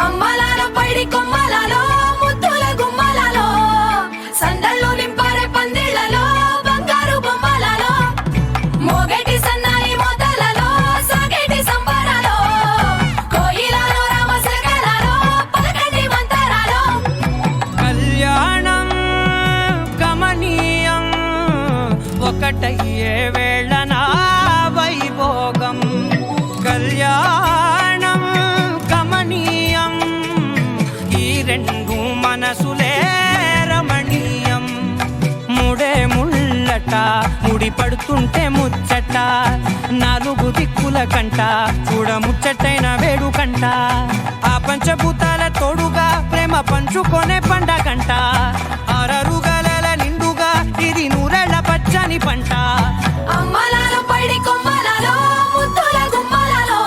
అమ్మలాలో పైడి కొమ్మలలో ముద్దుల గుమ్మలలో సందళ్ళు నింపారే పందిళ్లలో బంగారు బొమ్మలలో మోగేటి సన్నాయి మోతలలో సాగేటి సంబరాలో కోయిలలో రామశకలలో పలకండి మంతరాలో కళ్యాణం గమనీయం ఒకటయ్యే వేళ నా వైభోగం కళ్యాణం గమనీయం ఈ రెండు మనసులే రమణీయం ముడే ముళ్ళట ముడి పడుతుంటే ముచ్చట నాలుగు దిక్కుల కంట చూడ ముచ్చటైన వేడుకంట ఆ పంచభూతాల తోడుగా ప్రేమ పంచుకొనే పండగంట అరరుగలల నిండుగా ఇది నూరెళ్ళ పచ్చని పంట అమ్మలాలో పైడి కొమ్మలలో ముద్దుల గుమ్మలలో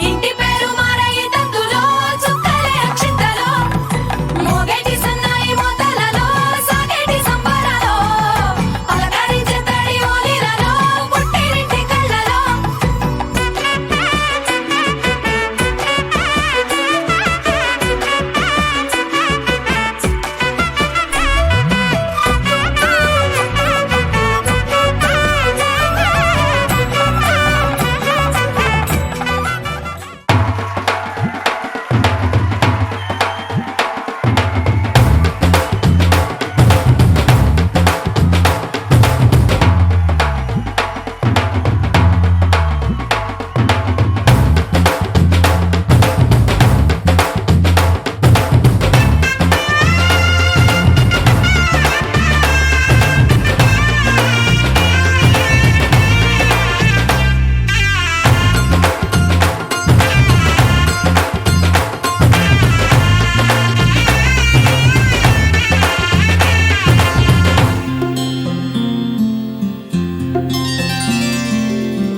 ఇంటి పేరు మారయి తందులో చుక్కలే అక్షింతలో మోగేటి సన్నాయి మోతలలో సాగేటి సంబరాలో పలకరించే తడి ఓలిలలో పుట్టినింటి కళ్ళలో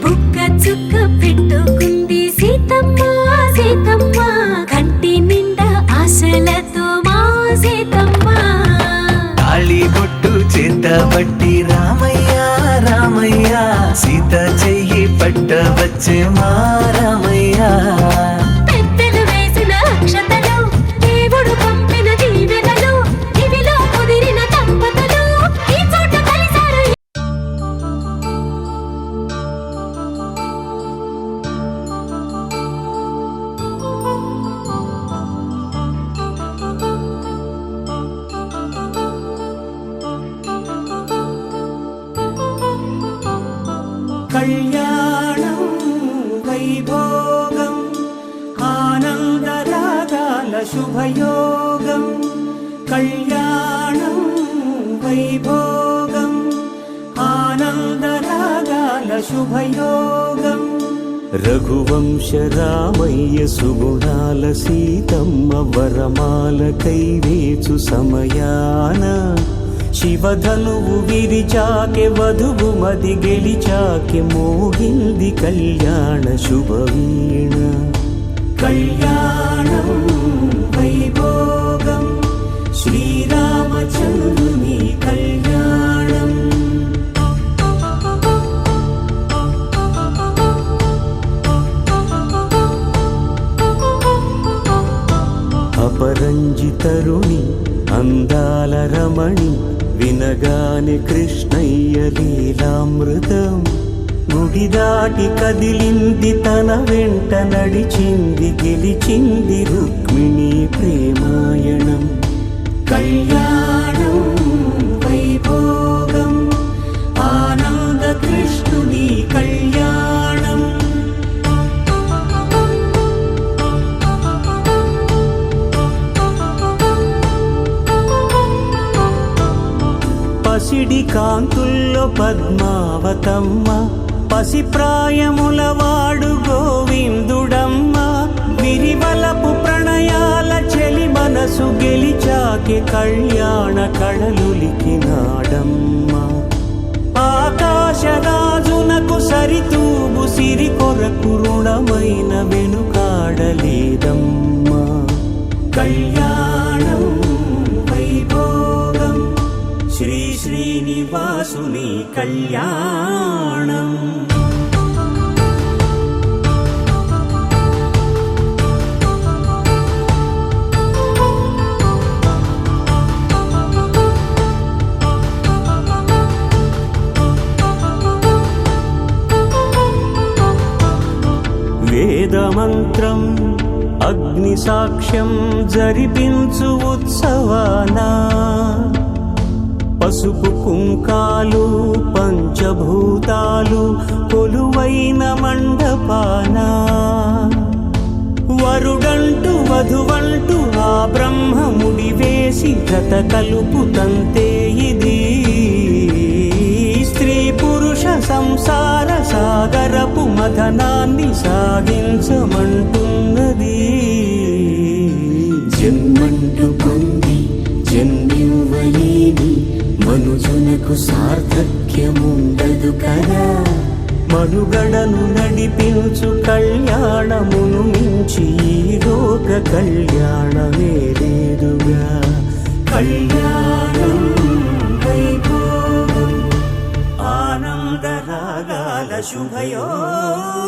బుక్క చుక్క పెట్టుకుంది సీతమ్మ సీతమ్మ కంటి నిండా ఆశలతో మా సీతమ్మ తాళి బొట్టు చేత బట్టి రామయ్య రామయ్య సీత చెయ్యి పట్ట వచ్చే మా రామయ్య పెద్దలు వేసిన అక్షతలు దేవుడు పంపిన దీవెనలు ఇవిలో కుదిరిన దంపతులు ఈ చోట కలిశారు కళ్యాణం వైభోగం ఆనందరాగాల శుభయోగం కళ్యాణం వైభోగం ఆనందరాగాల శుభయోగం రఘువంశ రామయ్య సుగుణాల సీతమ్మ వరమాల కైవేచు సమయాన శివధనువు విరిచాకె వధువు మది గెలిచాకె మోగింది కళ్యాణ శుభవీణ కళ్యాణం వైభోగం శ్రీరామచంద్రుని కళ్యాణం అపరంజి తరుణి అందాల రమణి వినగాని కృష్ణయ్య లీలామృతం గుడి దాటి కదిలింది తన వెంట నడిచింది గెలిచింది రుక్మిణి ప్రేమాయణం కళ్యాణం వైభోగం ఆనంద కృష్ణుని కళ్యాణం పసిడి కాంతుల్లో పద్మావతమ్మ పసిప్రాయముల వాడు గోవిందుడమ్మ విరివలపు ప్రణయాల చెలి మనసు గెలిచాకె కళ్యాణ కళలులికినాడమ్మ ఆకాశరాజునకు సరితూబు సిరి కొరకు రుణమైన వెనుకాడలేదమ్మా కళ్యాణం వైభోగం శ్రీ శ్రీనివాసుని కళ్యాణం అగ్ని సాక్ష్యం జరిపించు ఉత్సవాన పసుపు కుంకాలు పంచభూతాలు కొలువైన మండపాన వరుడంటూ వధువంటూ ఆ బ్రహ్మముడి వేసి జత కలుపు తంతే ఇది స్త్రీ పురుష సంసార సాగరపు మథనాన్ని సాగించమంటున్నది. జన్మంటూ పొంది జన్మివ్వలేని మనుజునకు సార్థక్యముండదు కదా. మనుగడను నడిపించు కళ్యాణమును మించి ఈ లోక కళ్యాణమే లేదుగా. కళ్యాణం వైభోగం ఆనందరాగాల శుభయోగం.